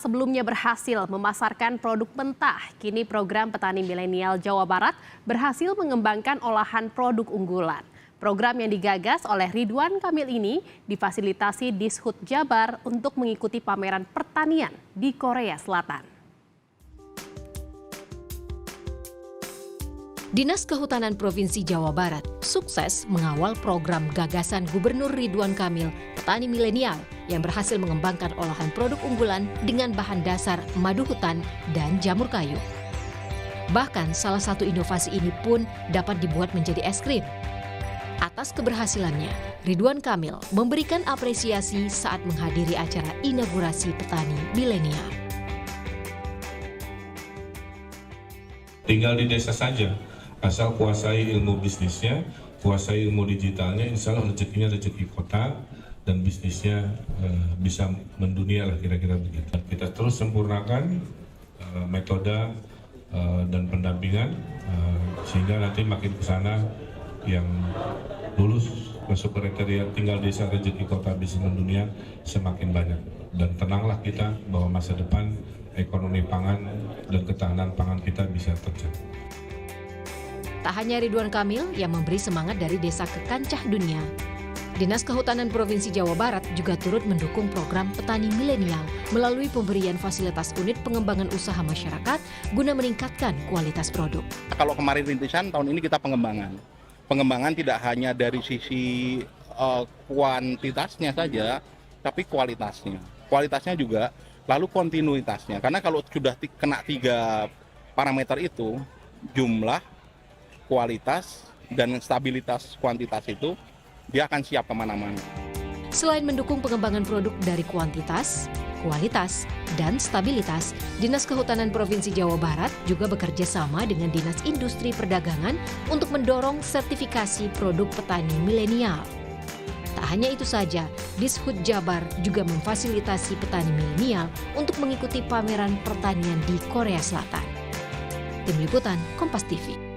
Sebelumnya berhasil memasarkan produk mentah, kini program Petani Milenial Jawa Barat berhasil mengembangkan olahan produk unggulan. Program yang digagas oleh Ridwan Kamil ini difasilitasi Dishub Jabar untuk mengikuti pameran pertanian di Korea Selatan. Dinas Kehutanan Provinsi Jawa Barat sukses mengawal program gagasan Gubernur Ridwan Kamil Petani Milenial yang berhasil mengembangkan olahan produk unggulan dengan bahan dasar madu hutan dan jamur kayu. Bahkan salah satu inovasi ini pun dapat dibuat menjadi es krim. Atas keberhasilannya, Ridwan Kamil memberikan apresiasi saat menghadiri acara inaugurasi Petani Milenial. Tinggal di desa saja, asal kuasai ilmu bisnisnya, kuasai ilmu digitalnya, insya Allah rezekinya rezeki kota dan bisnisnya bisa mendunia lah, kira-kira begitu. Kita terus sempurnakan metode dan pendampingan sehingga nanti makin ke sana yang lulus masuk kriteria tinggal desa rezeki kota bisnis mendunia semakin banyak. Dan tenanglah kita bahwa masa depan ekonomi pangan dan ketahanan pangan kita bisa terjaga. Tak hanya Ridwan Kamil yang memberi semangat dari desa ke kancah dunia, Dinas Kehutanan Provinsi Jawa Barat juga turut mendukung program Petani Milenial melalui pemberian fasilitas unit pengembangan usaha masyarakat guna meningkatkan kualitas produk. Kalau kemarin rintisan, tahun ini kita pengembangan. Pengembangan tidak hanya dari sisi kuantitasnya saja, tapi kualitasnya. Kualitasnya juga, lalu kontinuitasnya. Karena kalau sudah kena 3 parameter itu, jumlah, kualitas, dan stabilitas kuantitas itu, dia akan siap kemana-mana. Selain mendukung pengembangan produk dari kuantitas, kualitas, dan stabilitas, Dinas Kehutanan Provinsi Jawa Barat juga bekerja sama dengan Dinas Industri Perdagangan untuk mendorong sertifikasi produk petani milenial. Tak hanya itu saja, Dishub Jabar juga memfasilitasi petani milenial untuk mengikuti pameran pertanian di Korea Selatan. Tim Liputan, Kompas TV.